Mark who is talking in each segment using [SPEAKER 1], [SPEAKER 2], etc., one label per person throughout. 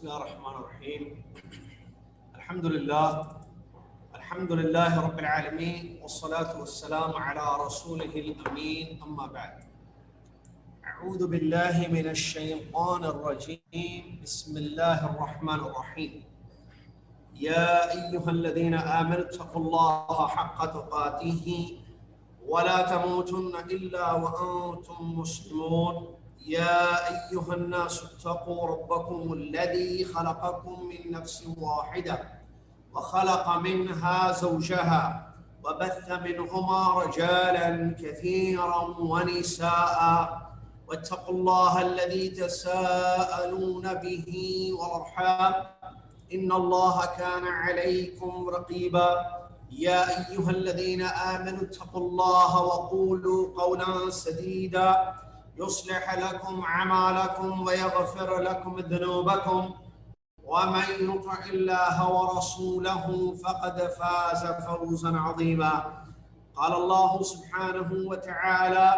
[SPEAKER 1] بسم الله الرحمن الرحيم. الحمد لله رب العالمين، والصلاة والسلام على رسوله الأمين. أما بعد، أعوذ بالله من الشيطان الرجيم. بسم الله الرحمن الرحيم. يا أيها الذين آمنوا اتقوا الله حق تقاته ولا تموتن إلا وأنتم مسلمون. يا أيها الناس اتقوا ربكم الذي خلقكم من نفس واحدة وخلق منها زوجها وبث منهما رجالا كثيرا ونساء، واتقوا الله الذي تساءلون به والأرحام إن الله كان عليكم رقيبا. يا أيها الذين آمنوا اتقوا الله وقولوا قولا سديدا يصلح لكم أعمالكم ويغفر لكم ذنوبكم، ومن يطع الله ورسوله فقد فاز فوزا عظيما. قال الله سبحانه وتعالى: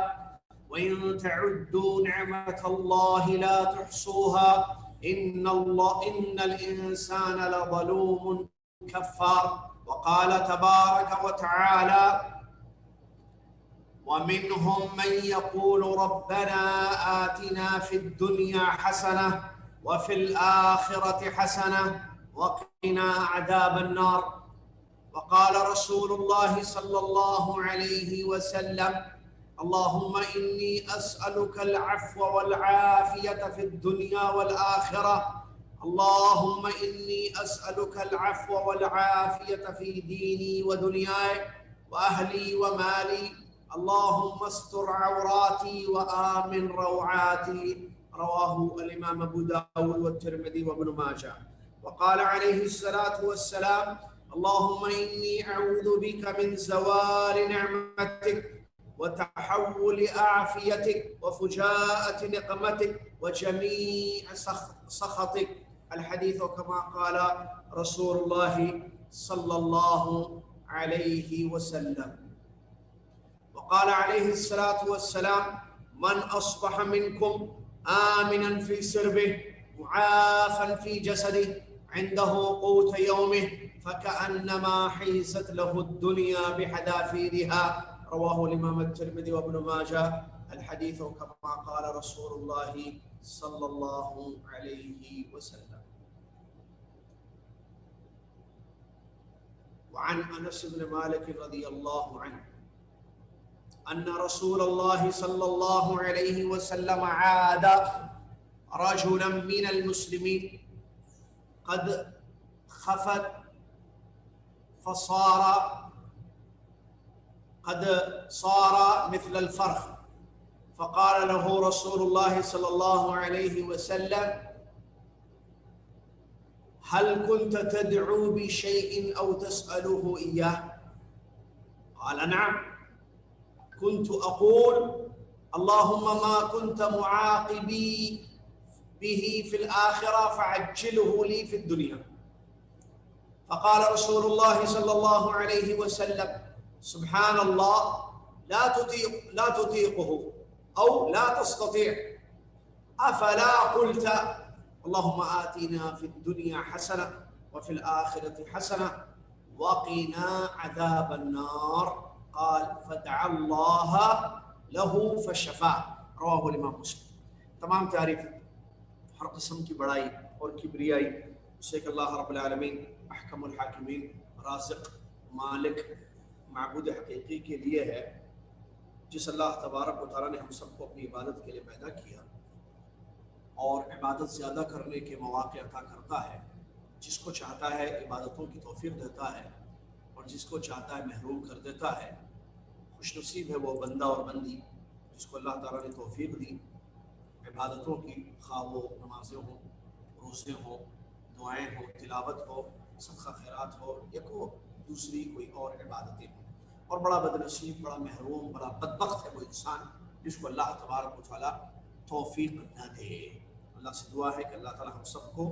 [SPEAKER 1] وإن تعدوا نعمة الله لا تحصوها إن الإنسان لظلوم كفار. وقال تبارك وتعالى: ومنهم من يقول ربنا آتنا في الدنيا حسنة وفي الآخرة حسنة وقنا عذاب النار. وقال رسول الله صلى الله عليه وسلم: اللهم إني أسألك العفو والعافية في الدنيا والآخرة. اللهم إني أسألك العفو والعافية في ديني ودنياي وأهلي ومالي. اللهم استر عوراتي وآمن روعاتي. رواه الإمام أبو داود والترمذي وابن ماجه. وقال عليه الصلاة والسلام: اللهم إني أعوذ بك من زوال نعمتك وتحول عافيتك وفجاءة نقمتك وجميع سخطك. الحديث كما قال رسول الله صلى الله عليه وسلم. وقال عليه الصلاة والسلام: من أصبح منكم آمنا في سربه معافا في جسده عنده قوت يومه فكأنما حيزت له الدنيا بحذافيرها. رواه الإمام الترمذي وابن ماجه. الحديث كما قال رسول الله صلى الله عليه وسلم. وعن أنس بن مالك رضي الله عنه أن رسول الله صلى الله عليه وسلم عاد رجلا من المسلمين قد خفت قد صار مثل الفرخ، فقال له رسول الله صلى الله عليه وسلم: هل كنت تدعو بشيء أو تسأله إياه؟ قال: نعم، كنت أقول: اللهم ما كنت معاقبي به في الآخرة فعجله لي في الدنيا. فقال رسول الله صلى الله عليه وسلم: سبحان الله، لا تطيقه أو لا تستطيع. أفلا قلت اللهم آتنا في الدنيا حسنة وفي الآخرة حسنة وقنا عذاب النار؟ قال: فدعا الله له فشفاه. رواه الإمام مسلم. تمام تعریف ہر قسم کی بڑائی اور کبریائی اسے کہ اللہ رب العالمین احکم الحاکمین، رازق، مالک، معبود حقیقی کے لیے ہے، جس اللہ تبارک و تعالیٰ نے ہم سب کو اپنی عبادت کے لیے پیدا کیا اور عبادت زیادہ کرنے کے مواقع عطا کرتا ہے. جس کو چاہتا ہے عبادتوں کی توفیق دیتا ہے اور جس کو چاہتا ہے محروم کر دیتا ہے. خوش نصیب ہے وہ بندہ اور بندی جس کو اللہ تعالیٰ نے توفیق دی عبادتوں کی، خواہ وہ نمازیں ہوں، روزے ہوں، دعائیں ہوں، تلاوت ہو، صدقہ خیرات ہو، یا دوسری کوئی اور عبادتیں ہوں. اور بڑا بدنصیب، بڑا محروم، بڑا بدبخت ہے وہ انسان جس کو اللہ تبارک و تعالیٰ توفیق نہ دے. اللہ سے دعا ہے کہ اللہ تعالیٰ ہم سب کو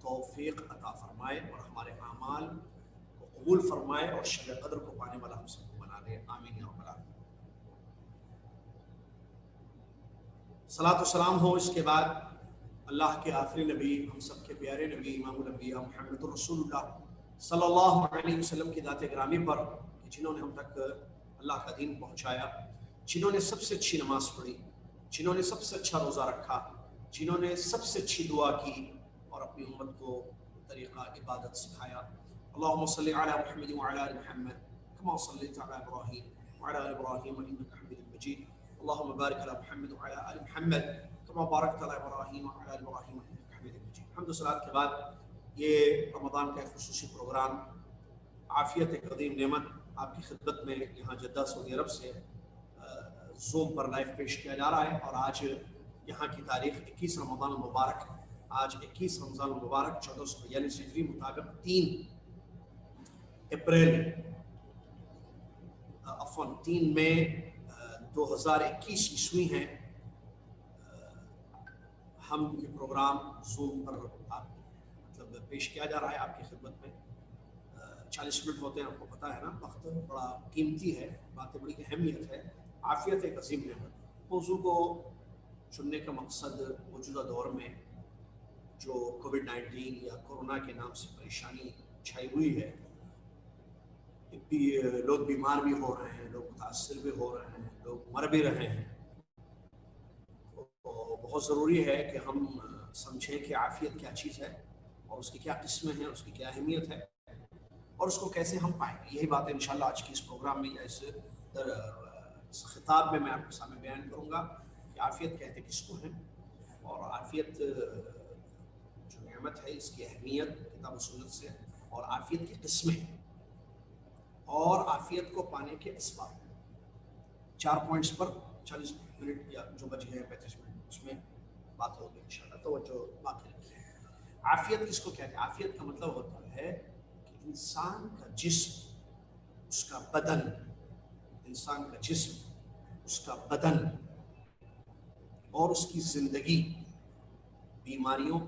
[SPEAKER 1] توفیق عطا فرمائے اور ہمارے اعمال کو قبول فرمائے اور شب قدر کو پانے والا ہم سب کو بنا دے. آمین یا رب العالمین. صلاۃ و سلام ہو اس کے بعد اللہ کے آخری نبی، ہم سب کے پیارے نبی امام الانبیاء محمد رسول اللہ صلی اللہ علیہ وسلم کی ذات گرامی پر، جنہوں نے ہم تک اللہ کا دین پہنچایا، جنہوں نے سب سے اچھی نماز پڑھی، جنہوں نے سب سے اچھا روزہ رکھا، جنہوں نے سب سے اچھی دعا کی اور اپنی امت کو طریقہ عبادت سکھایا۔ اللہم صلی علی محمد وعلی آل محمد کما صلیت علی ابراہیم وعلی آل ابراہیم انک حمید مجید۔ اللہم بارک علی محمد وعلی آل محمد کما بارکت علی ابراہیم وعلی آل ابراہیم انک حمید مجید۔ حمد و صلوات کے بعد یہ رمضان کا ایک خصوصی پروگرام عافیت ایک عظیم نعمت آپ کی خدمت میں یہاں جدہ سعودی عرب سے زوم پر لائیو پیش کیا جا رہا ہے، اور آج یہاں کی تاریخ 21 رمضان المبارک، آج 21 رمضان المبارک 1442 ہجری مطابق 3 مئی 2021 عیسوی ہیں۔ ہم یہ پروگرام زوم پر مطلب پیش کیا جا رہا ہے آپ کی خدمت میں۔ 40 منٹ ہوتے ہیں، آپ کو پتہ ہے نا، وقت بڑا قیمتی ہے، باتیں بڑی اہمیت ہے۔ عافیت ایک عظیم نعمت، موضوع کو چننے کا مقصد موجودہ دور میں جو کووڈ-19 یا کورونا کے نام سے پریشانی چھائی ہوئی ہے، لوگ بیمار بھی ہو رہے ہیں، لوگ متاثر بھی ہو رہے ہیں، لوگ مر بھی رہے ہیں، تو بہت ضروری ہے کہ ہم سمجھیں کہ عافیت کیا چیز ہے اور اس کی کیا قسمیں ہیں، اس کی کیا اہمیت ہے اور اس کو کیسے ہم پائیں گے۔ یہی باتیں انشاءاللہ آج کی اس پروگرام میں یا اس خطاب میں آپ کے سامنے بیان کروں گا کہ عافیت کہتے کس کو ہیں، اور عافیت جو نعمت ہے اس کی اہمیت کتاب و سنت سے، اور عافیت کی قسمیں اور عافیت کو پانے کے اسباب۔ 4 پوائنٹس پر 40 منٹ یا جو بچ گئے 35 منٹ اس میں بات ہوگی انشاءاللہ، توجہ باقی رکھیں۔ عافیت کس کو کہتے ہیں؟ عافیت کا مطلب ہوتا ہے کہ انسان کا جسم، اس کا بدن، انسان کا جسم، اس کا بدن اور اس کی زندگی بیماریوں،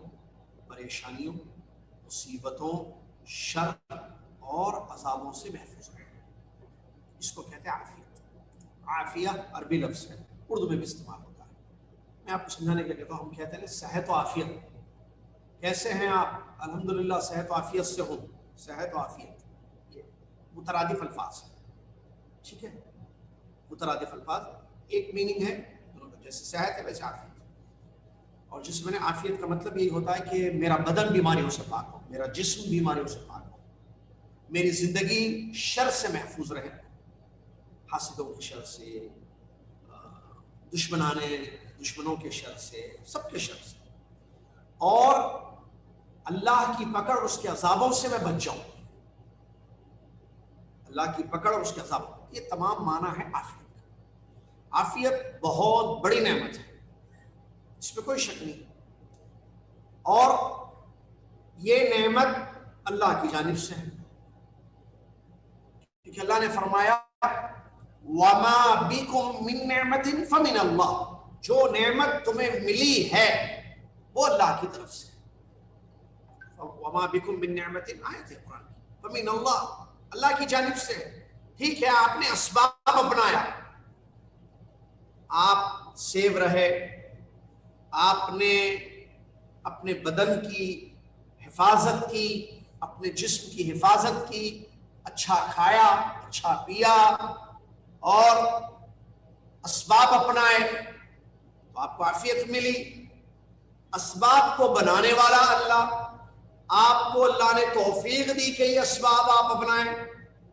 [SPEAKER 1] پریشانیوں، مصیبتوں، شر اور عذابوں سے محفوظ ہے۔ اس کو کہتے ہیں عافیت۔ عافیہ عربی لفظ ہے، اردو میں بھی استعمال ہوتا ہے۔ میں آپ کو سمجھانے کے لیے کہتا ہوں، ہم کہتے ہیں صحت و عافیت۔ کیسے ہیں آپ؟ الحمدللہ صحت و عافیت سے ہوں۔ صحت و عافیت یہ مترادف الفاظ ہیں، ٹھیک ہے؟ مترادف الفاظ، ایک میننگ ہے، جیسے صحت ہے ویسے عافیت۔ اور جس میں نے عافیت کا مطلب یہی ہوتا ہے کہ میرا بدن بیماریوں سے پاک ہو، میرا جسم بیماریوں سے پاک ہو، میری زندگی شر سے محفوظ رہے، حاسدوں کے شر سے، دشمنوں کے شر سے، سب کے شر سے، اور اللہ کی پکڑ اس کے عذابوں سے میں بچ جاؤں۔ اللہ کی پکڑ اور اس کے عذاب، یہ تمام معنی ہے عافیت۔ عافیت بہت بڑی نعمت ہے، اس میں کوئی شک نہیں، اور یہ نعمت اللہ کی جانب سے ہے، کیونکہ اللہ نے فرمایا وَمَا بِكُم مِّن نِّعْمَةٍ فَمِنَ اللَّهِ، جو نعمت تمہیں ملی ہے وہ اللہ کی طرف سے۔ وَمَا بِكُم مِّن نِّعْمَةٍ آیت ہے قرآن کی، فَمِنَ اللَّهِ، اللہ کی جانب سے۔ ٹھیک ہے، آپ نے اسباب اپنایا، آپ سیو رہے، آپ نے اپنے بدن کی حفاظت کی، اپنے جسم کی حفاظت کی، اچھا کھایا، اچھا پیا اور اسباب اپنائے تو آپ کو عافیت ملی۔ اسباب کو بنانے والا اللہ، آپ کو اللہ نے توفیق دی کہ یہ اسباب آپ اپنائیں،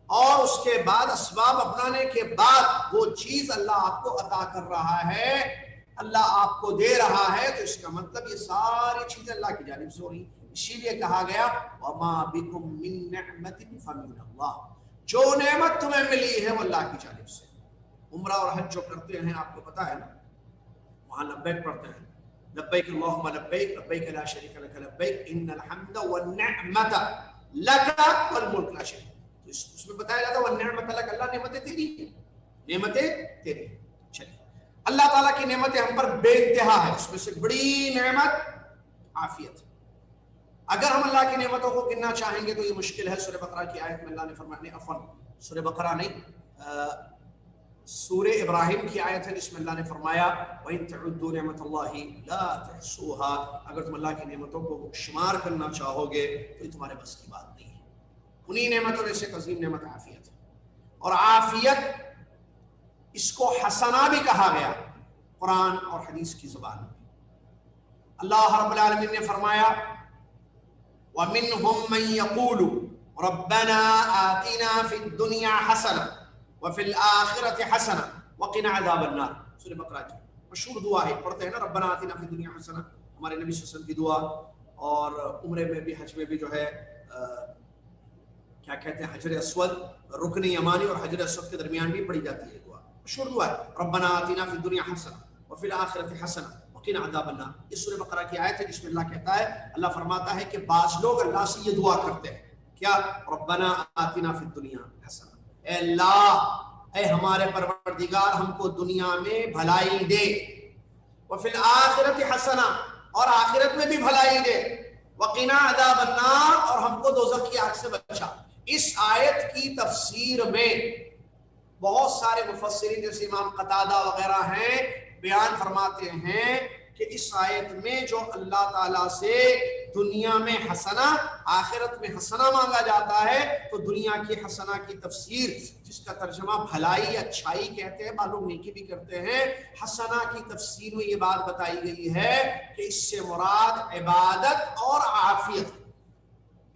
[SPEAKER 1] اور اس کے بعد اسباب اپنانے کے بعد وہ چیز اللہ آپ کو عطا کر رہا ہے، اللہ آپ کو دے رہا ہے، تو اس کا مطلب یہ ساری چیزیں اللہ کی جانب سے ہو رہی۔ اسی لیے کہا گیا وَمَا بِكُم مِّن نِّعْمَةٍ فَمِنَ اللَّهِ، جو نعمت تمہیں ملی ہے وہ اللہ کی جانب سے۔ عمرہ اور حج جو کرتے ہیں آپ کو پتا ہے نا، وہاں لبیک پڑھتے ہیں، لبیک اللہم لبیک لبیک لا شریک لک لبیک ان الحمد والنعمت لک والملک لا شریک، تو اس میں بتایا جاتا ہے والنعمت لک، اللہ نعمتیں تیری ہیں، نعمتیں تیری ہیں۔ چلیے، اللہ تعالیٰ کی نعمتیں ہم پر بے انتہا ہے، اس میں سے بڑی نعمت عافیت ہے۔ اگر ہم اللہ کی نعمتوں کو گننا چاہیں گے تو یہ مشکل ہے۔ سورہ بقرہ کی آیت میں اللہ نے فرمایا، عفواً سورہ بقرہ نہیں، سورہ ابراہیم کی آیت ہے جس میں اللہ نے فرمایا وَإِن تَعُدُّوا نِعْمَةَ اللَّهِ لَا تُحْصُوهَا، اگر تم اللہ کی نعمتوں کو شمار کرنا چاہو گے تو یہ تمہارے بس کی بات نہیں ہے۔ انہی نعمتوں میں سے ایک عظیم نعمت عافیت ہے، اور عافیت اس کو حسنہ بھی کہا گیا قرآن اور حدیث کی زبان میں۔ اللہ رب العالمین نے فرمایا وَمِنْهُمْ مَنْ يَقُولُ رَبَّنَا آتِنَا فِي الدُّنْيَا حَسَنَةً وَفِي الْآخِرَةِ حَسَنَةً وَقِنَا عَذَابَ النَّارِ۔ سورہ بقرہ کی مشہور دعا ہے، پڑھتے ہیں نا ربنا آتنا فی الدنیا حسنہ، ہمارے نبی صلی اللہ علیہ وسلم کی دعا، اور عمرے میں بھی حج میں بھی جو ہے کیا کہتے ہیں حجر اسود، رکن یمانی اور حجر اسود کے درمیان بھی پڑھی جاتی ہے دعا، مشہور دعا ہے ربنا آتنا فی الدنیا حسنہ وفی الآخرۃ حسنہ وقنا عذاب النار۔ اس سورہ بقرہ کی آیت ہے جس میں اللہ کہتا ہے، اللہ فرماتا ہے کہ بعض لوگ اللہ سے یہ دعا کرتے ہیں، کیا؟ ربنا آتنا فی الدنیا حسنہ، اے اللہ، اے ہمارے پروردگار ہم کو دنیا میں بھلائی دے، وفی الآخرۃ حسنہ، اور آخرت میں بھی بھلائی دے، وقنا عذاب النار، اور ہم کو دوزخ کی آگ سے بچا۔ اس آیت کی تفسیر میں بہت سارے مفسرین جیسے امام قتادہ وغیرہ ہیں بیان فرماتے ہیں کہ اس آیت میں جو اللہ تعالیٰ سے دنیا میں حسنہ آخرت میں حسنہ مانگا جاتا ہے، تو دنیا کی حسنہ کی تفسیر جس کا ترجمہ بھلائی اچھائی کہتے ہیں، معلوم نیکی بھی کرتے ہیں، حسنہ کی تفسیر میں یہ بات بتائی گئی ہے کہ اس سے مراد عبادت اور عافیت۔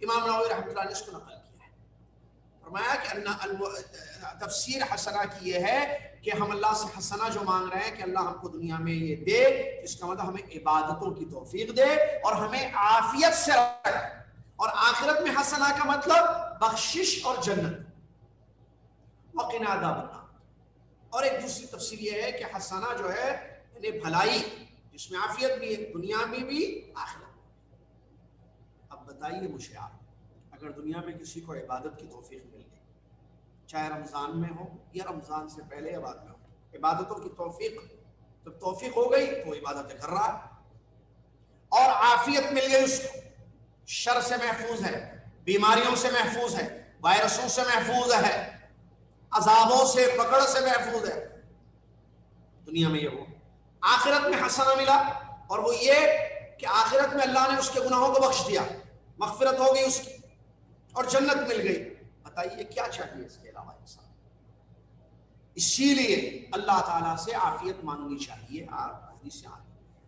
[SPEAKER 1] امام نووی رحمۃ اللہ نے اس کو نقل کیا ہے، فرمایا کہ تفسیر حسنہ کی یہ ہے کہ ہم اللہ سے حسنہ جو مانگ رہے ہیں کہ اللہ ہم کو دنیا میں یہ دے، اس کا مطلب ہمیں عبادتوں کی توفیق دے اور ہمیں عافیت سے رکھے، اور آخرت میں حسنہ کا مطلب بخشش اور جنت، وقنا عذاب النار۔ اور ایک دوسری تفسیر یہ ہے کہ حسنہ جو ہے یعنی بھلائی جس میں عافیت بھی ہے، دنیا میں بھی آخرت میں۔ اب بتائیے مجھے آپ، اگر دنیا میں کسی کو عبادت کی توفیق مل گئی، چاہے رمضان میں ہو یا رمضان سے پہلے یا بعد میں ہو، عبادتوں کی توفیق، جب توفیق ہو گئی تو عبادتیں کر رہا ہے، اور عافیت مل گئی اس کو، شر سے محفوظ ہے، بیماریوں سے محفوظ ہے، وائرسوں سے محفوظ ہے، عذابوں سے پکڑ سے محفوظ ہے، دنیا میں یہ ہو۔ آخرت میں حسنہ ملا، اور وہ یہ کہ آخرت میں اللہ نے اس کے گناہوں کو بخش دیا، مغفرت ہو گئی اس کی، اور جنت مل گئی۔ بتائیے کیا چاہیے اس کے علاوہ انسان؟ اسی لیے اللہ تعالیٰ سے عافیت مانگنی چاہیے، حدیث سے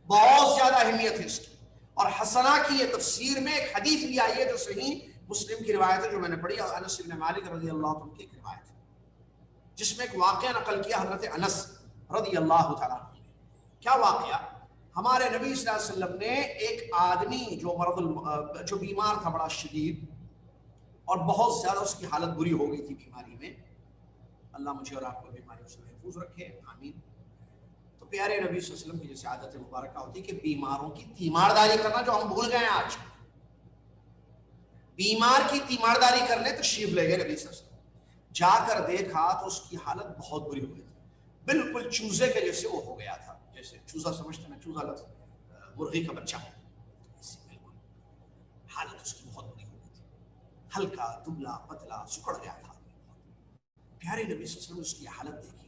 [SPEAKER 1] بہت زیادہ اہمیت ہے اس کی۔ اور حسنہ کی یہ تفسیر میں ایک حدیث بھی آئی ہے جو صحیح مسلم کی روایت ہے، جو میں نے پڑھی، اور انس بن مالک رضی اللہ عنہ کی ایک روایت ہے جس میں ایک واقعہ نقل کیا حضرت انس رضی اللہ تعالیٰ عنہ۔ کیا واقعہ؟ ہمارے نبی صلی اللہ علیہ وسلم نے ایک آدمی جو بیمار تھا بڑا شدید، اور بہت زیادہ اس کی حالت بری ہو گئی تھی بیماری میں، اللہ مجھے اور آپ کو بیماریوں سے محفوظ رکھے، آمین۔ تو پیارے نبی صلی اللہ علیہ وسلم کی جیسے عادت مبارکہ ہوتی کہ بیماروں کی تیمارداری کرنا، جو ہم بھول گئے ہیں آج، بیمار کی تیمارداری کرنے تشریف لے گئے نبی صلی اللہ علیہ وسلم، جا کر دیکھا تو اس کی حالت بہت بری ہو گئی تھی، بالکل چوزے کے جیسے وہ ہو گیا تھا، جیسے چوزا سمجھتے ہیں، چوزا لفظ مرغی کا بچہ، بالکل حالت اس کی بہت بری ہو گئی تھی، ہلکا دبلا پتلا سکڑ گیا تھا۔ پیارے نبی صلی اللہ علیہ وسلم نے اس کی حالت دیکھی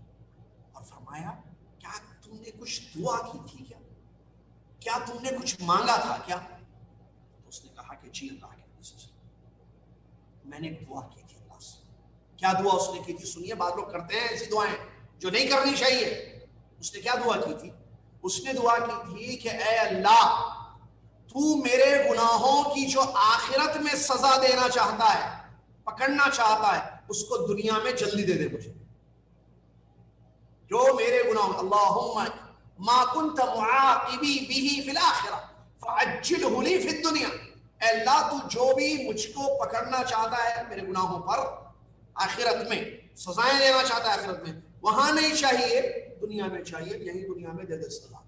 [SPEAKER 1] اور فرمایا کیا تم نے کچھ دعا کی تھی کیا؟ کیا تم نے کچھ مانگا تھا کیا؟ تو اس نے کہا کہ جی اللہ کے نبی صلی اللہ علیہ وسلم، میں نے دعا کی تھی اللہ سے۔ کیا دعا اس نے کی تھی؟ سنیے، بعض لوگ کرتے ہیں ایسی دعائیں جو نہیں کرنی چاہیے۔ اس نے کیا دعا کی تھی؟ اس نے دعا کی تھی کہ اے اللہ، تو میرے گناہوں کی جو آخرت میں سزا دینا چاہتا ہے، پکڑنا چاہتا ہے، اس کو دنیا میں جلدی دے دے مجھے۔ جو میرے گناہ، اللہم ما کنت معاقبی به فی الآخرہ فعجلہ لی فی الدنیا، اے اللہ تو جو بھی مجھ کو پکڑنا چاہتا ہے میرے گناہوں پر آخرت میں، سزائیں دینا چاہتا ہے آخرت میں، وہاں نہیں چاہیے، دنیا میں چاہیے، یہی دنیا میں دے دے سزا۔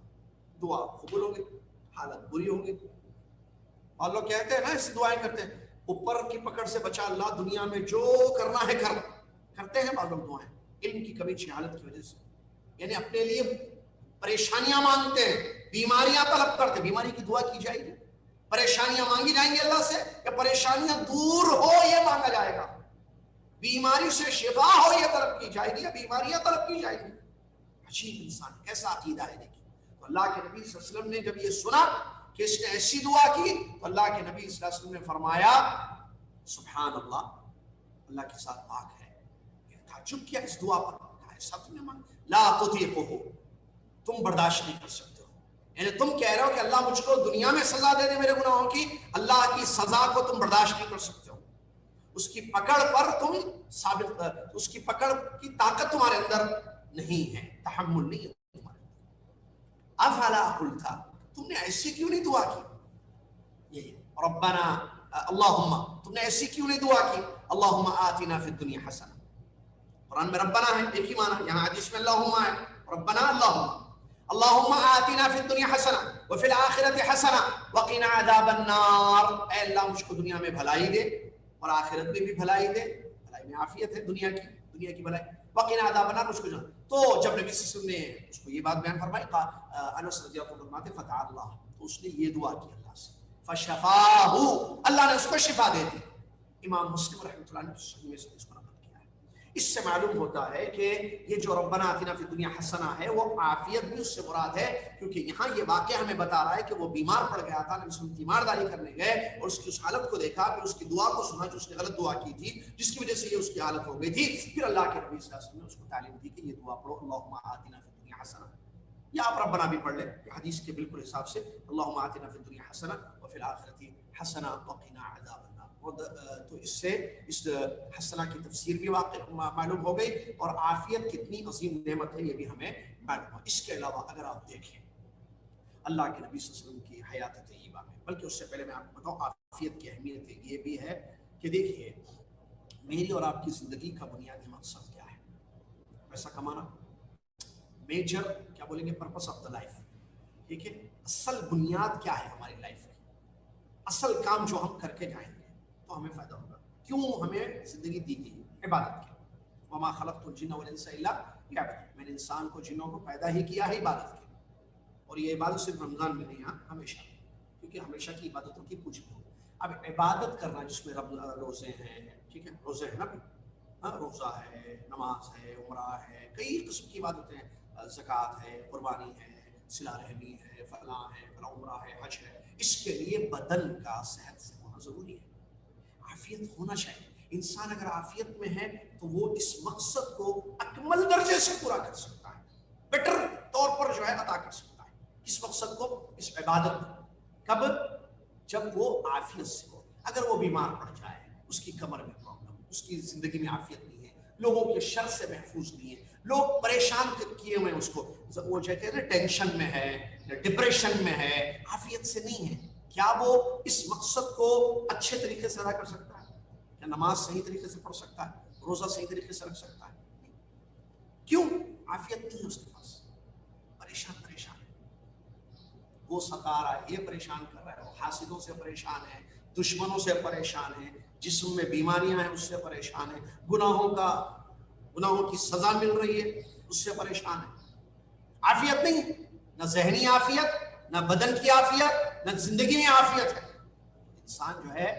[SPEAKER 1] دعا قبول ہو گئی، حالت بری ہو گئی۔ اور لوگ کہتے ہیں نا، ایسی دعائیں کرتے ہیں، اوپر کی پکڑ سے بچا اللہ، دنیا میں جو کرنا ہے کرتے ہیں بعض لوگ دعائیں، علم کی کمی جہالت کی وجہ سے، یعنی اپنے لیے پریشانیاں مانگتے ہیں، بیماریاں طلب کرتے ہیں۔ بیماری کی دعا کی جائے گی، پریشانیاں مانگی جائیں گی اللہ سے، یا پریشانیاں دور ہو یہ مانگا جائے گا؟ بیماری سے شفا ہو یہ طلب کی جائے گی یا بیماریاں طلب کی جائے گی؟ عجیب انسان، کیسا عقیدہ ہے دیکھیے۔ تو اللہ کے نبی صلی اللہ علیہ وسلم نے جب یہ سنا کہ اس نے ایسی دعا کی تو اللہ کے نبی صلی اللہ علیہ وسلم نے فرمایا سبحان اللہ، اللہ کے ساتھ پاک ہے۔ تعجب کیا اس دعا پر، ایسا تم نے مان لا تطیقہ، تم برداشت نہیں کر سکتے ہو، یعنی تم کہہ رہے ہو کہ اللہ مجھ کو دنیا میں سزا دے دے میرے گناہوں کی، اللہ کی سزا کو تم برداشت نہیں کر سکتے ہو، اس کی پکڑ پر تم ثابت، اس کی پکڑ کی طاقت تمہارے اندر نہیں ہے، تحمل نہیں ہے تمہارے اندر۔ افلا قلت، تم نے ایسی کیوں نہیں دعا کی؟ یہی ربنا اللہم، تم نے ایسی کیوں نہیں دعا کی اللہم آتنا فی الدنیا حسنہ؟ قرآن میں ربنا ہے ایک ہی معنی، یہاں حدیث میں اللہم ہے، ربنا اللہم، اللہم آتنا فی الدنیا حسنہ وفی الآخرۃ حسنہ وقنا عذاب النار، اے اللہ مجھ کو دنیا میں بھلائی دے اور آخرت میں بھی بھلائی دے، بھلائی میں عافیت ہے دنیا کی بھلائی، وقنا عذاب النار، مجھ کو جان۔ تو جب نبی صلی اللہ علیہ وسلم نے اس کو یہ بات بیان فرمائی، انس رضی اللہ عنہ فرماتے فتح اللہ، تو اس نے یہ دعا کی اللہ سے، فشفاہ، اللہ نے اس کو شفا دے دی۔ امام مسلم رحمۃ اللہ نے صحیح میں سے اس کو نقل کیا ہے۔ اس سے معلوم ہوتا ہے کہ یہ جو ربنا آتنا فی الدنیا حسنہ ہے وہ عافیت بھی اس سے مراد ہے، کیونکہ یہاں یہ واقعہ ہمیں بتا رہا ہے کہ وہ بیمار پڑ گیا تھا، نبی صلی اللہ علیہ وسلم تیمارداری کرنے گئے اور اس کی اس حالت کو دیکھا، پھر اس کی دعا کو سنا جو اس نے غلط دعا کی تھی جس کی وجہ سے یہ اس کی حالت ہو گئی تھی، پھر اللہ کے نبی صلی اللہ علیہ وسلم نے اس کو تعلیم دی کہ یہ دعا پڑھو اللہم آتنا فی الدنیا حسنہ، یا آپ ربنا بھی پڑھ لیں، حدیث کے بالکل حساب سے اللہم آتنا فی الدنیا حسنہ وفی الآخرۃ حسنہ وقنا عذاب النار۔ تو اس سے اس حسنہ کی تفسیر بھی معلوم ہو گئی اور عافیت کتنی عظیم نعمت ہے یہ بھی ہمیں معلوم ہو۔ اس کے علاوہ اگر آپ دیکھیں اللہ کے نبی صلی اللہ علیہ وسلم کی حیات طیبہ میں، بلکہ اس سے پہلے میں آپ کو بتاؤں عافیت کی اہمیت یہ بھی ہے کہ دیکھیے میری اور آپ کی زندگی کا بنیادی مقصد کیا ہے؟ پیسہ کمانا، میجر کیا بولیں گے پرپس آف دا لائف، ٹھیک ہے؟ اصل بنیاد کیا ہے ہماری لائف کی؟ اصل کام جو ہم کر کے جائیں گے تو ہمیں فائدہ ہوگا، کیوں ہمیں زندگی دی گئی؟ عبادت کی، وما خلقت الجن والانس الا لیعبدون، میں نے انسان کو جنوں کو پیدا ہی کیا ہے عبادت کے، اور یہ عبادت صرف رمضان میں نہیں، ہمیشہ، کیونکہ ہمیشہ کی عبادتوں کی پوچھ بھی ہو۔ اب عبادت کرنا جس میں روزے ہیں، ٹھیک ہے، روزے ہیں نا، روزہ ہے، نماز ہے، عمرہ ہے، کئی قسم کی عبادتیں ہیں، زکوٰۃ ہے، قربانی ہے، صلہ رحمی ہے، فلاں ہے، فلاں عمرہ ہے، حج ہے، اس کے لیے بدن کا صحت سے ہونا ضروری ہے، عافیت ہونا چاہیے۔ انسان اگر عافیت میں ہے تو وہ اس مقصد کو اکمل درجے سے پورا کر سکتا ہے، بیٹر طور پر جو ہے عطا کر سکتا ہے اس مقصد کو، اس عبادت کو۔ کب؟ جب وہ عافیت سے ہو۔ اگر وہ بیمار پڑ جائے، اس کی کمر میں پرابلم، اس کی زندگی میں عافیت نہیں ہے، لوگوں کے شر سے محفوظ نہیں ہے، لوگ پریشان کیے ہوئے اس کو، وہ کہتے ہیں نا ٹینشن میں ہے، ڈپریشن میں ہے، عافیت سے نہیں ہے، کیا وہ اس مقصد کو اچھے طریقے سے ادا کر سکتا ہے؟ کیا نماز صحیح طریقے سے پڑھ سکتا ہے؟ روزہ صحیح طریقے سے رکھ سکتا ہے؟ کیوں؟ عافیت نہیں ہے اس کے پاس، پریشان ہے، وہ ستا رہا ہے، یہ پریشان کر رہا ہے، وہ حاسدوں سے پریشان ہے، دشمنوں سے پریشان ہے، جسم میں بیماریاں ہیں اس سے پریشان ہے، گناہوں کی سزا مل رہی ہے اس سے پریشان ہے۔ عافیت نہیں، نہ ذہنی عافیت، نہ بدن کی عافیت، نہ زندگی میں عافیت ہے۔ انسان جو ہے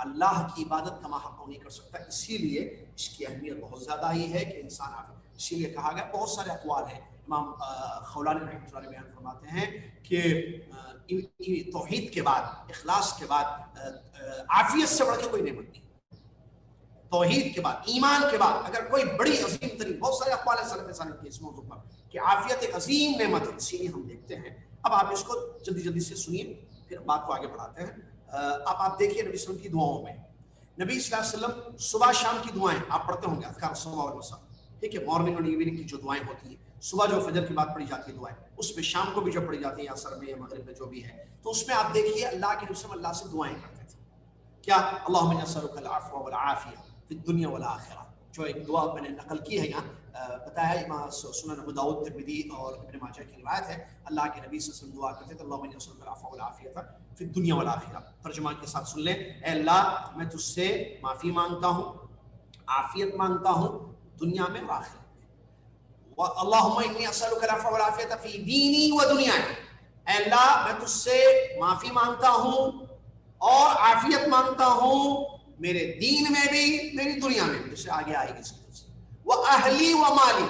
[SPEAKER 1] اللہ کی عبادت کا محق نہیں کر سکتا، اسی لیے اس کی اہمیت بہت زیادہ ہی ہے کہ انسان عافیت، اسی لیے کہا گیا، بہت سارے اقوال ہیں، امام خولانی رحمۃ اللہ علیہ بیان فرماتے ہیں کہ توحید کے بعد، اخلاص کے بعد عافیت سے بڑھ کے کوئی نعمت نہیں، توحید کے بعد، ایمان کے بعد اگر کوئی بڑی عظیم ترین، بہت سارے اقوال ہیں سلف صالح کے اس موضوع پر کہ عافیت ایک عظیم نعمت ہے، اسی لیے ہم دیکھتے ہیں۔ اب آپ اس کو جلدی سے سنیے، پھر بات کو آگے بڑھاتے ہیں۔ اب آپ دیکھیے نبی صلی اللہ علیہ وسلم کی دعاؤں میں، نبی صلی اللہ علیہ وسلم صبح شام کی دعائیں آپ پڑھتے ہوں گے، اذکار الصبح والمساء، ٹھیک ہے، مارننگ اور ایوننگ کی جو دعائیں ہوتی ہیں، صبح جو فجر کی بات پڑھی جاتی ہے دعائیں، اس میں شام کو بھی جو پڑھی جاتی ہے، عصر میں یا مغرب میں جو بھی ہے، تو اس میں آپ دیکھیے اللہ کے نبی صلی اللہ علیہ وسلم اللہ سے دعائیں کرتے تھے، کیا؟ اللہم انی اسألک العفو والعافیہ فی الدنیا والآخرہ، جو ایک دعا میں نے نقل کی ہے یہاں، بتایا ہے سنن ابو داؤد، ترمذی اور ابن ماجہ کی روایت ہے، اللہ کے نبی صلی اللہ علیہ وسلم دعا کرتے تھے اللہم انی اسألک العفو والعافیہ فی الدنیا والآخرہ۔ ترجمہ کے ساتھ سن لیں، اے اللہ میں تجھ سے معافی مانگتا ہوں، عافیت مانگتا ہوں دنیا میں اور آخرت میں، اللہم انی اسألک العفو والعافیہ فی دینی و دنیائی، اے اللہ میں تجھ سے معافی مانگتا ہوں اور عافیت مانگتا ہوں میرے دین میں بھی میری دنیا میں بھی، جس سے آگے آئے گی اس کی تفصیل. وہ اہلی و مالی،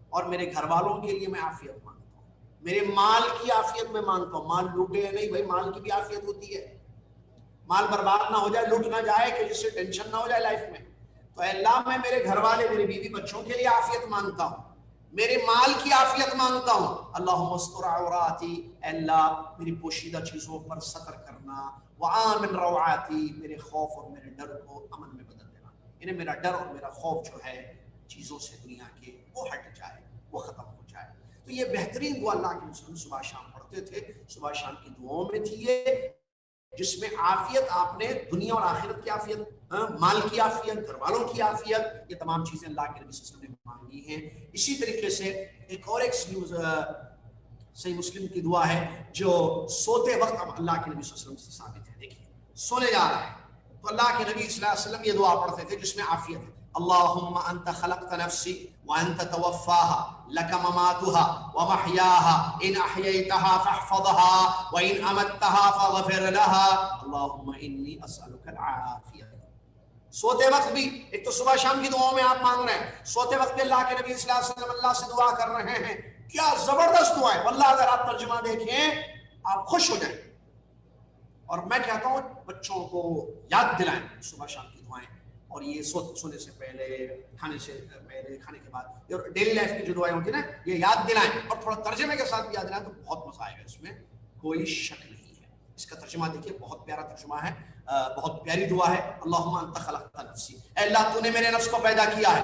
[SPEAKER 1] اور میرے گھر والوں کے لیے میں عافیت مانگتا ہوں، میرے مال کی عافیت میں مانگتا ہوں. مال لوٹے یا نہیں بھائی، مال کی بھی عافیت ہوتی ہے، مال برباد نہ ہو جائے، لوٹ نہ جائے کہ جس سے ٹینشن نہ ہو جائے لائف میں. تو اے اللہ میں میرے گھر والے، میرے بیوی بچوں کے لیے عافیت مانگتا ہوں، میرے مال کی عافیت مانگتا ہوں. اللہم استر عوراتی، اے اللہ میری پوشیدہ چیزوں پر ستر کرنا. وآمن روعاتی، میرے خوف اور میرے ڈر کو امن میں بدل دینا. یعنی میرا ڈر اور میرا خوف جو ہے چیزوں سے دنیا کے، وہ ہٹ جائے، وہ ختم ہو جائے. تو یہ بہترین دعا اللہ کے رسول صبح شام پڑھتے تھے. صبح شام کی دعاؤں میں تھی یہ، جس میں عافیت آپ نے دنیا اور آخرت کی عافیت، مال کی عافیت، گھر والوں کی عافیت، یہ تمام چیزیں اللہ کے نبی صلی اللہ علیہ وسلم نے مانگی ہیں. اسی طریقے سے ایک اور صحیح مسلم کی دعا ہے جو سوتے وقت اللہ کے نبی صلی اللہ علیہ وسلم سے ثابت ہے. دیکھیے سونے جا رہا ہے تو اللہ کے نبی صلی اللہ علیہ وسلم یہ دعا پڑھتے تھے جس میں عافیت ہے. اللہم انت خلقت نفسی وانت توفاها لك مماتها ومحیاها ان احییتها فاحفظها وان امتها فاغفر لها اللہم انی اسألک العافیہ. سوتے وقت بھی، ایک تو صبح شام کی دعاؤں میں آپ مانگ رہے ہیں، سوتے وقت بھی اللہ کے نبی صلی اللہ علیہ وسلم اللہ سے دعا کر رہے ہیں. کیا زبردست دعا ہے واللہ، اگر آپ ترجمہ دیکھیں آپ خوش ہو جائیں. اور میں کہتا ہوں بچوں کو یاد دلائیں صبح شام کی دعائیں، اور یہ سونے سے پہلے، کھانے سے پہلے، کھانے کے بعد، اور ڈیلی لائف کی جو دعائیں ہوتی ہیں نا، یہ یاد دلائیں اور تھوڑا ترجمے کے ساتھ بھی یاد دلائیں تو بہت مزہ آئے گا. اس میں کوئی شک نہیں ہے. اس کا ترجمہ دیکھیے، بہت پیارا ترجمہ ہے، بہت پیاری دعا ہے. اللہم انت خلقت نفسی، اے اللہ تو نے میرے نفس کو پیدا کیا ہے،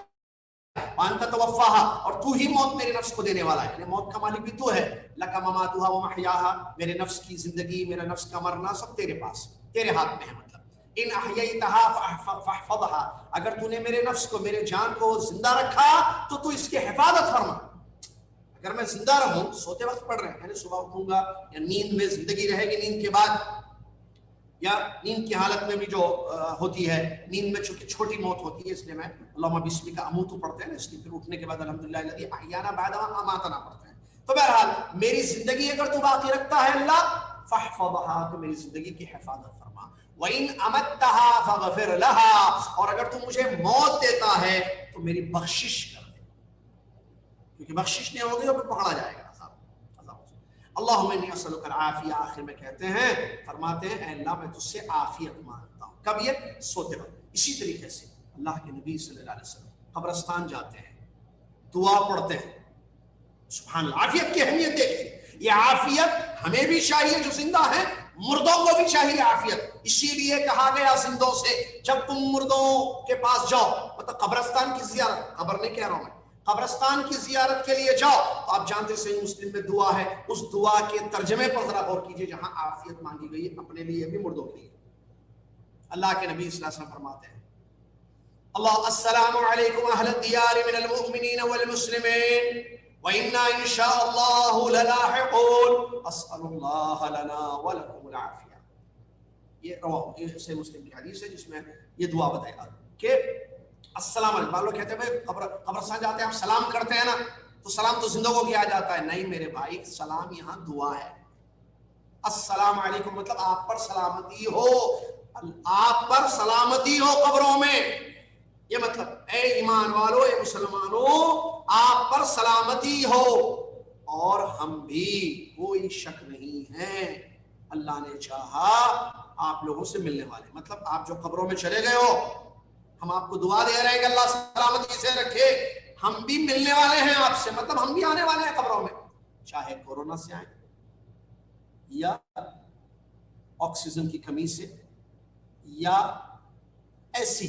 [SPEAKER 1] وانت توفاہا، اور تو ہی موت میرے نفس کو دینے والا ہے، یعنی موت کا مالک بھی تو ہے. لک مماتھا ومحیاہا، میرے نفس کی زندگی، میرا نفس کا مرنا سب تیرے پاس، تیرے ہاتھ میں ہے. مطلب ان احییتہا فاحفظہا، اگر تو نے میرے نفس کو، میرے جان کو زندہ رکھا تو تو اس کی حفاظت فرما. اگر میں زندہ رہوں، سوتے وقت پڑھ رہے ہیں، یعنی صبح اٹھوں گا یا نیند میں زندگی رہے گی، نیند کے بعد یا نیند کی حالت میں بھی جو ہوتی ہے، نیند میں چونکہ چھوٹی موت ہوتی ہے اس لیے میں اللہم بسمک اموت پڑھتے ہیں نا، اس لیے پھر اٹھنے کے بعد الحمدللہ الذی احیانا بعد ما اماتنا پڑھتے ہیں. تو بہرحال میری زندگی اگر تو باقی رکھتا ہے اللہ، فاحفظھا، تو میری زندگی کی حفاظت فرما. وَإِنْ أَمَتَّهَا فَغَفِرْ لَهَا، اور اگر تو مجھے موت دیتا ہے تو میری بخشش کر دے، کیونکہ بخشش نہیں ہوگی تو پھر پکڑا جائے گا. اللہم انی اسألک العافیہ. آخر میں کہتے ہیں، فرماتے ہیں اے اللہ میں تجھ سے عافیت مانگتا ہوں. کب؟ یہ سوتے وقت. اسی طریقے سے اللہ کے نبی صلی اللہ علیہ وسلم قبرستان جاتے ہیں، دعا پڑھتے ہیں. سبحان اللہ، عافیت کی اہمیت دیکھیے. یہ عافیت ہمیں بھی چاہیے جو زندہ ہیں، مردوں کو بھی چاہیے عافیت. اسی لیے کہا گیا زندوں سے، جب تم مردوں کے پاس جاؤ، مطلب قبرستان کی زیارت، قبر نہیں کہہ رہا ہوں میں، قبرستان کی زیارت کے لیے جاؤ تو آپ جانتے صحیح مسلم میں دعا ہے، اس دعا کے ترجمے پر ذرا غور کیجئے جہاں عافیت مانگی گئی ہے اپنے لیے بھی مردوں کے لیے. اللہ کے نبی صلی اللہ علیہ وسلم فرماتے ہیں، اللہ السلام علیکم اہل الدیار من المؤمنین والمسلمین وَإِنَّا إِن شَاءَ اللَّهُ لَلَاحِقُونَ أَسْأَلُ اللَّهَ لَنَا وَلَكُمُ الْعَافِيَةَ. یہ رواہ صحیح مسلم کی حدیث ہے جس میں یہ دعا بتایا کہ السلام علیکم. لوگ کہتے ہیں قبرستان جاتے ہیں آپ سلام کرتے ہیں نا، تو سلام تو زندوں کو کیا جاتا ہے. نہیں میرے بھائی، سلام یہاں دعا ہے. السلام علیکم مطلب آپ پر سلامتی ہو، آپ پر سلامتی ہو قبروں میں. یہ مطلب اے ایمان والو، اے مسلمانوں، آپ پر سلامتی ہو. اور ہم بھی، کوئی شک نہیں ہے، اللہ نے چاہا آپ لوگوں سے ملنے والے. مطلب آپ جو قبروں میں چلے گئے ہو، ہم آپ کو دعا دے رہے ہیں کہ اللہ سلامتی سے رکھے. ہم بھی ملنے والے ہیں آپ سے، مطلب ہم بھی آنے والے ہیں قبروں میں، چاہے کورونا سے آئیں یا آکسیجن کی کمی سے، یا ایسی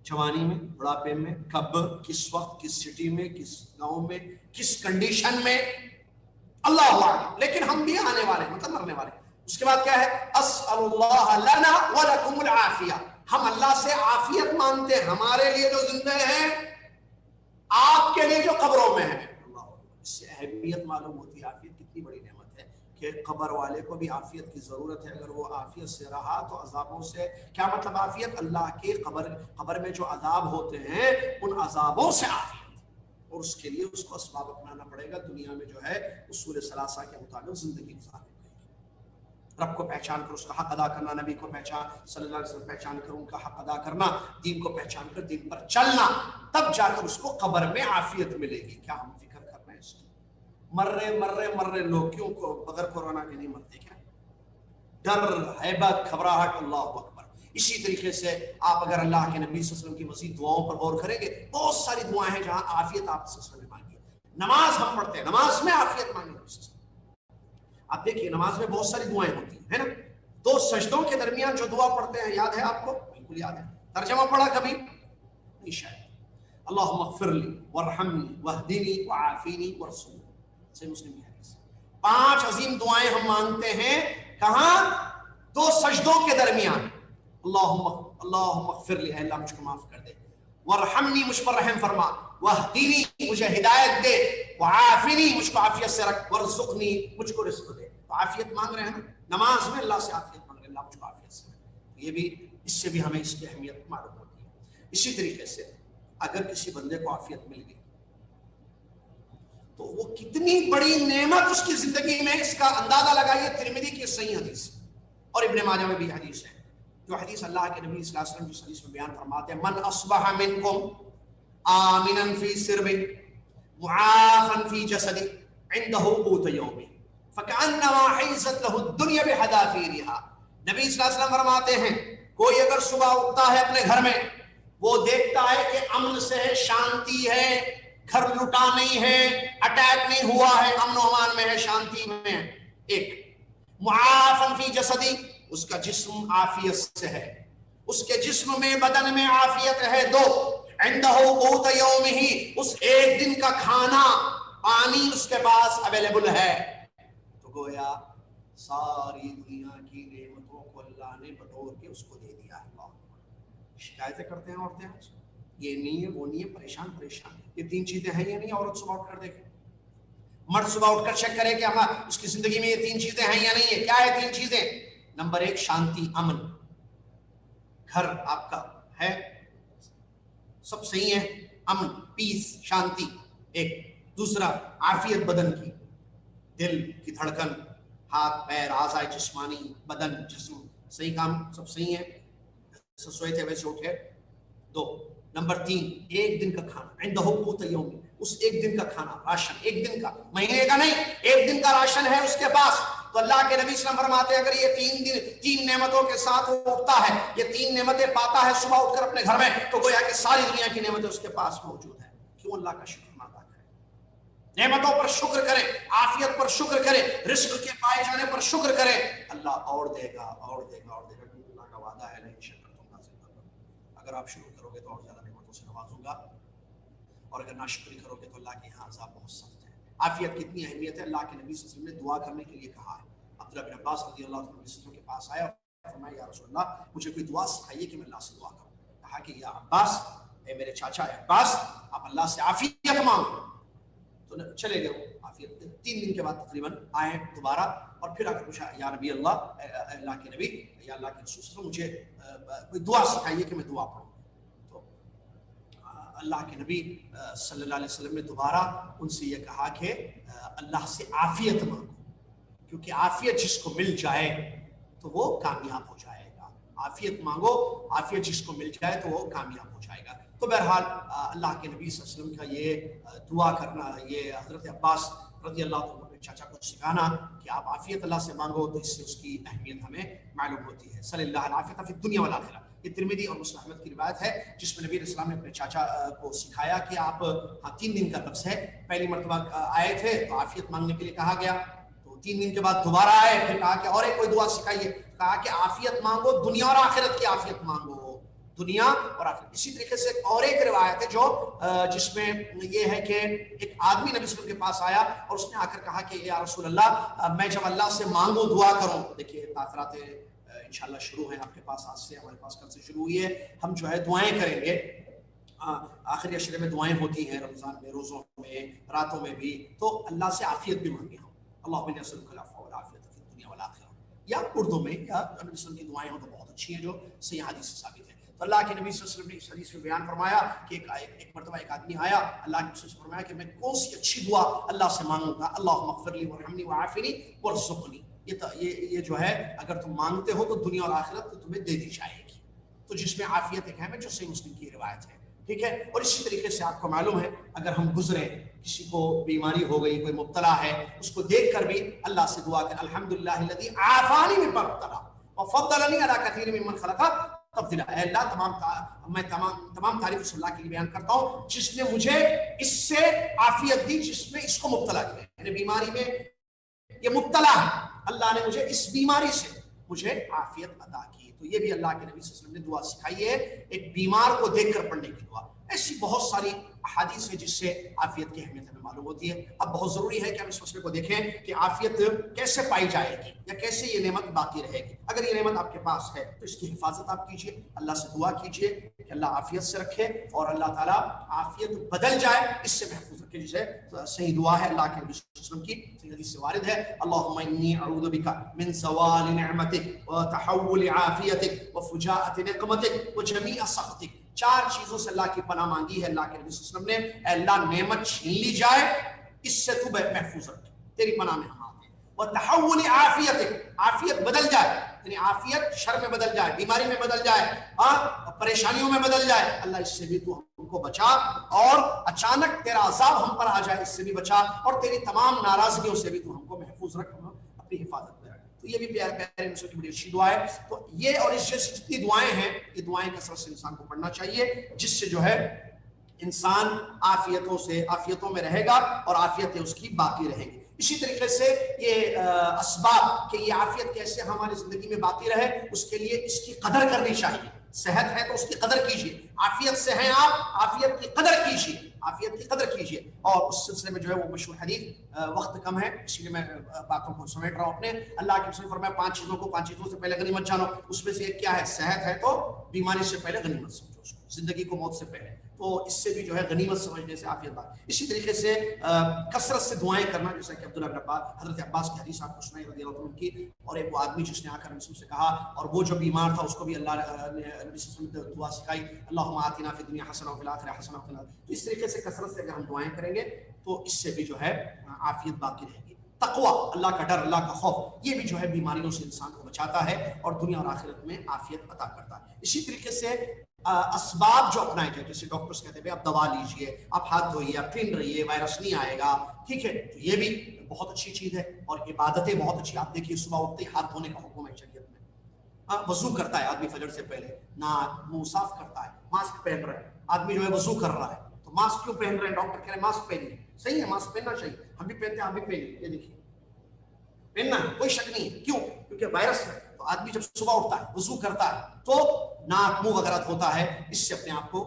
[SPEAKER 1] جوانی میں، بڑھاپے میں، کب، کس وقت، کس سٹی میں، کس گاؤں میں، کس کنڈیشن میں، اللہ اعلم. لیکن ہم بھی آنے والے ہیں، مطلب مرنے والے ہیں. اس کے بعد کیا ہے؟ اسأل اللہ لنا ولکم العافیہ. ہم اللہ سے عافیت مانگتے ہیں ہمارے لیے جو زندہ ہیں، آپ کے لیے جو قبروں میں ہیں. اس سے اہمیت معلوم ہوتی ہے، عافیت کتنی بڑی نعمت ہے کہ قبر والے کو بھی عافیت کی ضرورت ہے. اگر وہ عافیت سے رہا تو عذابوں سے، کیا مطلب عافیت؟ اللہ کے قبر میں جو عذاب ہوتے ہیں ان عذابوں سے عافیت. اور اس کے لیے اس کو اسباب اپنانا پڑے گا. دنیا میں جو ہے اصول ثلاثہ کے مطابق زندگی گزارنی پڑے گی. رب کو پہچان کر اس کا حق ادا کرنا، نبی کو پہچان صلی اللہ علیہ وسلم پہچان کر ان کا حق ادا کرنا، دین کو پہچان کر دین پر چلنا، تب جا کر اس کو قبر میں عافیت ملے گی۔ کیا ہم فکر کر رہے ہیں اس کی؟ مر رہے لوگ کیوں کو بغیر کورونا کے نہیں مرتے؟ کیا ڈر، ہیبت، گھبراہٹ، اللہ اکبر۔ اسی طریقے سے آپ اگر اللہ کے نبی صلی اللہ علیہ وسلم کی مزید دعاؤں پر غور کریں گے، بہت ساری دعائیں ہیں جہاں عافیت آپ صلی اللہ علیہ وسلم نے مانگی ہے۔ نماز ہم پڑھتے ہیں، نماز میں عافیت مانگی نبی صلی اللہ علیہ وسلم۔ آپ دیکھیے نماز میں بہت ساری دعائیں ہوتی ہیں، ہے نا؟ دو سجدوں کے درمیان جو دعا پڑھتے ہیں، یاد ہے آپ کو؟ بالکل یاد ہے۔ ترجمہ پڑھا کبھی؟ نہیں شاید۔ اللہم اغفر لی وارحمنی واہدنی وعافینی وارزقنی، صحیح مسلم کی حدیث۔ 5 عظیم دعائیں ہم مانگتے ہیں، کہاں؟ 2 سجدوں کے درمیان۔ اللہم اغفر لی، اے اللہ مجھ کو معاف کر دے، وارحمنی مجھ پر رحم فرما، واہدنی مجھے ہدایت دے، وعافنی مجھ کو عافیت سے رکھ، وارزقنی مجھ کو رزق دے۔ تو عافیت مانگ رہے ہیں نا نماز میں، اللہ سے عافیت مانگ رہے ہیں، اللہ مجھ کو عافیت سے رکھ۔ یہ بھی اس سے بھی ہمیں اس کی اہمیت معلوم ہوتی ہے۔ اسی طریقے سے اگر کسی بندے کو عافیت مل گئی تو وہ کتنی بڑی نعمت اس کی زندگی میں، اس کا اندازہ لگائیے۔ ترمذی کی صحیح حدیث اور ابن ماجہ میں بھی حدیث ہے، جو حدیث اللہ کے نبی صلی اللہ علیہ وسلم جس حدیث میں بیان فرماتے ہیں، من اصبح منکم آمنا فی سربہ معافا فی جسدہ عنده قوت یومہ فکأنما حیزت لہ الدنیا بحذافیرہا۔ نبی صلی اللہ علیہ وسلم فرماتے ہیں، کوئی اگر صبح اٹھتا ہے اپنے گھر میں، وہ دیکھتا ہے کہ امن سے ہے، شانتی ہے، گھر لٹا نہیں ہے، اٹیک نہیں ہوا ہے، امن و امان میں ہے، شانتی میں ہے، ایک معافا فی جسدی، اس کا جسم عافیت سے ہے، اس کے جسم میں، بدن میں عافیت ہے، 2 عندہ قوت یومہ، اس ایک دن کا کھانا پانی اس کے پاس اویلیبل ہے۔ تو گویا ساری دنیا کی نعمتوں کو اللہ نے بطور کے اس کو دے دیا ہے۔ شکایتیں کرتے ہیں عورتیں آج، یہ نہیں ہے، وہ نہیں ہے، پریشان۔ یہ 3 چیزیں ہیں یا نہیں؟ عورت صبح اٹھ کر دیکھے، مرد صبح اٹھ کر چیک کرے کہ اس کی زندگی میں یہ 3 چیزیں ہیں یا نہیں ہے۔ کیا ہے 3 چیزیں؟ نمبر 1 شانتی، امن، گھر آپ کا ہے، سب صحیح ہے، امن، پیس، شانتی، ایک۔ دوسرا عافیت بدن کی، دل کی دھڑکن، ہاتھ پیر، اعضاء جسمانی، بدن، جسم، صحیح کام، سب صحیح ہے، جیسے سوئے تھے ویسے اٹھے، 2۔ نمبر 3 ایک دن کا کھانا، عندہ قوت یوم، اس ایک دن کا کھانا، راشن، ایک دن کا، مہینے کا نہیں، ایک دن کا راشن ہے اس کے پاس۔ تو اللہ کے نبی صلی اللہ علیہ وسلم فرماتے ہیں اگر یہ 3 نعمتوں کے ساتھ وہ اٹھتا ہے، یہ 3 نعمتیں پاتا ہے صبح اٹھ کر اپنے گھر میں، تو گویا کہ ساری دنیا کی نعمتیں اس کے پاس موجود ہیں۔ کیوں اللہ کا شکر ادا کریں، نعمتوں پر شکر کریں، عافیت پر شکر کریں، رزق کے پائے جانے پر شکر کریں، اللہ اور دے گا، اور دے گا، اور دے گا، کیونکہ اللہ کا وعدہ ہے لئن شکرتم لازیدنکم، اگر آپ شکر کرو گے تو اور زیادہ نعمتوں سے نوازوں گا، اور اگر ناشکری کرو گے تو اللہ کے یہاں عذاب بہت سخت ہے۔ عافیت کی اتنی اہمیت ہے، اللہ کے نبی صلی اللہ علیہ وسلم نے دعا کرنے کے لیے کہا ہے۔ عبداللہ بن عباس رضی اللہ عنہ نبی صلی اللہ علیہ وسلم کے پاس آیا اور فرمایا یا رسول اللہ مجھے کوئی دعا سکھائیے کہ میں اللہ سے دعا کروں۔ کہا کہ یا عباس، اے میرے چاچا عباس، آپ اللہ سے عافیت مانگو۔ تو چلے گئے عافیت، 3 دن کے بعد تقریباً آئے دوبارہ، اور پھر آ کر پوچھا یا نبی اللہ، اللہ کے نبی، یا اللہ کے رسول صلی اللہ علیہ وسلم، مجھے کوئی دعا سکھائیے کہ میں دعا پڑھوں۔ اللہ کے نبی صلی اللہ علیہ وسلم نے دوبارہ ان سے یہ کہا کہ اللہ سے عافیت مانگو، کیونکہ عافیت جس کو مل جائے تو وہ کامیاب ہو جائے گا۔ عافیت مانگو، عافیت جس کو مل جائے تو وہ کامیاب ہو جائے گا۔ تو بہرحال اللہ کے نبی صلی اللہ علیہ وسلم کا یہ دعا کرنا، یہ حضرت عباس رضی اللہ عنہ کے چاچا کو سکھانا کہ آپ عافیت اللہ سے مانگو، تو اس سے اس کی اہمیت ہمیں معلوم ہوتی ہے۔ صلی اللہ العافیۃ فی الدنیا والآخرہ، یہ ترمذی اور مسلم احمد کی روایت ہے، جس میں نبی علیہ السلام نے اپنے چاچا کو سکھایا کہ آپ 3 دن کا لفظ ہے، پہلی مرتبہ آئے تھے تو عافیت مانگنے کے لیے کہا گیا، تو 3 دن کے بعد دوبارہ آئے، پھر کہا کہ اور ایک کوئی دعا سکھائیے، کہا کہ عافیت مانگو، دنیا اور آخرت کی عافیت مانگو، دنیا اور آخرت۔ اسی طریقے سے اور ایک روایت ہے جو جس میں یہ ہے کہ ایک آدمی نبی صلی اللہ علیہ وسلم کے پاس آیا اور اس نے آ کر کہا کہ یا رسول اللہ میں جب اللہ سے مانگوں دعا کروں، دیکھیے تاثرات انشاءاللہ شروع ہیں آپ کے پاس، آج سے ہمارے پاس کل سے شروع ہوئی ہے، ہم جو ہے دعائیں کریں گے، آخری عشرے میں دعائیں ہوتی ہیں، رمضان میں، روزوں میں، راتوں میں بھی، تو اللہ سے عافیت بھی مانگے ہم، اللہم انی اسألک العفو والعافیۃ فی الدنیا والآخرہ، یا اردو میں یا نبی صلی اللہ علیہ وسلم کی دعائیں ہوں تو بہت اچھی ہیں جو صحیح حدیث سے ثابت ہے۔ تو اللہ کے نبی صلی اللہ علیہ وسلم نے اس حدیث میں بیان فرمایا کہ ایک مرتبہ ایک آدمی آیا، اللہ کے رسول سے فرمایا کہ میں کون سی اچھی دعا اللہ سے مانگوں گا، اللہم اغفر لی وارحمنی وعافنی وارزقنی، یہ جو ہے اگر تم مانگتے ہو تو دنیا اور آخرت تمہیں دے دی جائے گی. تو جس میں عافیت ایک ہے جو صحیح مسلم کی روایت ہے. ٹھیک ہے. اور اسی طریقے سے آپ کو معلوم ہے اگر ہم گزرے کسی کو بیماری ہو گئی کوئی مبتلا ہے اس کو دیکھ کر بھی اللہ سے دعا کہ الحمدللہ الذی عافانی مما ابتلا وفضلنی علی کثیر ممن خلق تفضیلا. اے اللہ میں تمام تعریف اس اللہ کے لیے بیان کرتا ہوں جس نے مجھے اس سے عافیت دی جس میں اس کو مبتلا کیا. یعنی بیماری میں یہ مبتلا ہے, اللہ نے مجھے اس بیماری سے مجھے عافیت عطا کی. تو یہ بھی اللہ کے نبی صلی اللہ علیہ وسلم نے دعا سکھائی ہے, ایک بیمار کو دیکھ کر پڑھنے کی دعا. ایسی بہت ساری احادیث ہیں جس سے عافیت کی اہمیت ہمیں معلوم ہوتی ہے. اب بہت ضروری ہے کہ ہم اس مسئلے کو دیکھیں کہ عافیت کیسے پائی جائے گی یا کیسے یہ نعمت باقی رہے گی. اگر یہ نعمت آپ کے پاس ہے تو اس کی حفاظت آپ کیجئے, اللہ سے دعا کیجئے کہ اللہ عافیت سے رکھے اور اللہ تعالیٰ عافیت بدل جائے اس سے محفوظ رکھے. جسے صحیح دعا ہے اللہ کے نبی صلی اللہ علیہ وسلم کی صحیح حدیث سے وارد ہے, اللہم انی اعوذ بک من زوال نعمتک وتحول عافیتک وفجاءۃ نقمتک وجمیع سخطک. 4 چیزوں سے اللہ کی پناہ مانگی ہے اللہ کے نبی صلی اللہ علیہ وسلم نے. اے اللہ نعمت چھین لی جائے اس سے تو محفوظ رکھے, تیری پناہ میں ہم آتے ہیں. وتحول عافیتک, عافیت بدل جائے, یعنی عافیت شر میں بدل جائے, بیماری میں بدل جائے, پریشانیوں میں بدل جائے, اللہ اس سے بھی تو ہم کو بچا, اور اچانک تیرا عذاب ہم پر آ جائے اس سے بھی بچا, اور تیری تمام ناراضگیوں سے بھی تو ہم کو محفوظ رکھ, ہم اپنی حفاظت میں رکھ. تو یہ بھی پیارے مسلم کی بڑی اچھی دعا ہے. تو یہ اور اس جیسی جتنی دعائیں ہیں یہ دعائیں کثرت سے انسان کو پڑھنا چاہیے جس سے جو ہے انسان عافیتوں میں رہے گا اور عافیتیں اس کی باقی رہیں گی. اسی طریقے سے یہ اسباب کہ یہ عافیت کیسے ہماری زندگی میں باقی رہے اس کے لیے اس کی قدر کرنی چاہیے. صحت ہے تو اس کی قدر کیجیے, عافیت سے ہیں آپ, عافیت کی قدر کیجیے, عافیت کی قدر کیجیے. اور اس سلسلے میں جو ہے وہ مشہور حدیث, وقت کم ہے اسی لیے میں باتوں کو سمیٹ رہا ہوں اپنے. اللہ کے رسول نے فرمایا 5 چیزوں سے پہلے غنیمت جانو. اس میں سے ایک کیا ہے؟ صحت ہے تو بیماری سے پہلے غنیمت سمجھو اس کو, زندگی کو موت سے پہلے. تو اس سے بھی جو ہے غنیمت سمجھنے سے عافیت بات. اسی طریقے سے کثرت سے دعائیں کرنا, جیسا کہ عبداللہ بن عباس, حضرت عباس کی حدیث آپ کو سنائی رضی اللہ عنہ کی, اور ایک وہ آدمی جس نے آ کر رسول سے کہا, اور وہ جو بیمار تھا اس کو بھی اللہ نے نبی صلی اللہ علیہ وسلم دعا سکھائی, اللہم آتنا فی الدنیا حسنہ وفی الآخرہ حسنہ وقنا. تو اس طریقے سے کثرت سے اگر ہم دعائیں کریں گے تو اس سے بھی جو ہے عافیت باقی رہے گی. تقوی, اللہ کا ڈر, اللہ کا خوف, یہ بھی جو ہے بیماریوں سے انسان کو بچاتا ہے اور دنیا اور آخرت میں عافیت عطا کرتا ہے. اسی طریقے سے اسباب جو اپنائے جائے, جیسے ڈاکٹرز کہتے ہیں آپ دوا لیجئے, آپ ہاتھ دھوئیے, آپ پھر رہیے, وائرس نہیں آئے گا. ٹھیک ہے, تو یہ بھی بہت اچھی چیز ہے. اور عبادتیں بہت اچھی, آپ دیکھیے صبح اٹھتے ہی ہاتھ دھونے کا حکم ہے شریعت میں. وضو کرتا ہے آدمی فجر سے پہلے, ناک منہ صاف کرتا ہے, ماسک پہن رہا ہے, آدمی جو ہے وضو کر رہا ہے تو ماسک کیوں پہن رہے ہیں؟ ڈاکٹر کہہ رہے ہیں ماسک پہنیے. صحیح ہے, ماسک پہننا چاہیے, ہم بھی پہنتے ہیں, آپ بھی پہنیے. یہ دیکھیے پہننا ہے, کوئی شک نہیں ہے. کیوں؟ کیونکہ وائرس ہے. تو آدمی جب صبح اٹھتا ہے, وضو کرتا ہے, تو ناک منہ وغیرہ دھوتا ہے, اس سے اپنے آپ کو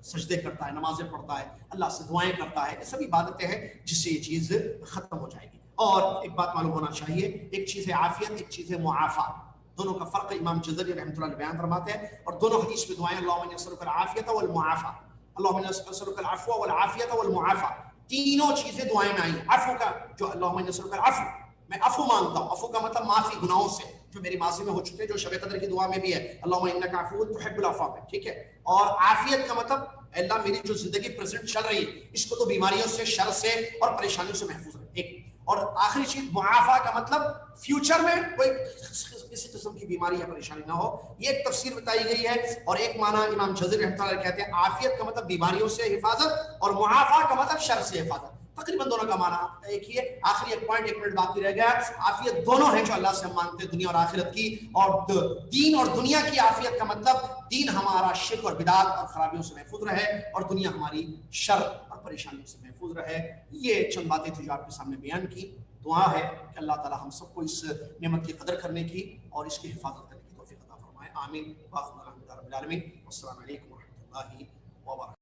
[SPEAKER 1] سجدے کرتا ہے, نمازیں پڑھتا ہے, اللہ سے دعائیں کرتا ہے. یہ سب عبادتیں ہیں جس سے یہ چیز ختم ہو جائے گی. اور ایک بات معلوم ہونا چاہیے, ایک چیز ہے عافیت, ایک چیز ہے معافا. دونوں کا فرق امام جزری رحمۃ اللہ علیہ بیان فرماتے ہیں, اور دونوں حدیث میں دعائیں اللہم انی اسألک العافیۃ والمعافا, اللہم انی اسألک العفو والعافیۃ والمعافا. تینوں چیزیں دعائیں میں آئی. عفو کا جو اللہم انی اسألک العفو, میں عفو مانگتا ہوں. عفو کا مطلب معافی گناہوں سے جو میری ماضی میں ہو چکے, جو شب قدر کی دعا میں بھی ہے اللہم انک عفو تحب العفو میں. ٹھیک ہے. اور عافیت کا مطلب اللہ میری جو زندگی پریزنٹ چل رہی ہے اس کو تو بیماریوں سے, شر سے اور پریشانیوں سے محفوظ رکھے. ایک اور آخری چیز معافا کا مطلب فیوچر میں کوئی کسی قسم کی بیماری یا پریشانی نہ ہو. یہ ایک تفسیر بتائی گئی ہے. اور ایک معنی امام جزری رحمۃ اللہ علیہ کہتے ہیں عافیت کا مطلب بیماریوں سے حفاظت, اور معافا کا مطلب شر سے حفاظت. تقریباً دونوں کا معنی ایک ہی ہے. آخری ایک پوائنٹ, 1 منٹ باقی رہ گیا. عافیت دونوں ہیں جو اللہ سے ہم مانگتے ہیں, دنیا اور آخرت کی. اور دین اور دنیا کی عافیت کا مطلب دین ہمارا شرک اور بدعت اور خرابیوں سے محفوظ رہے, اور دنیا ہماری شر اور پریشانیوں سے محفوظ رہے. یہ چند باتیں تھیں جو آپ کے سامنے بیان کی. دعا ہے کہ اللہ تعالی ہم سب کو اس نعمت کی قدر کرنے کی اور اس کی حفاظت کرنے کی توفیق عطا فرمائے. آمین. الحمد للہ رب العالمین. السلام علیکم و رحمۃ اللہ وبرکاتہ.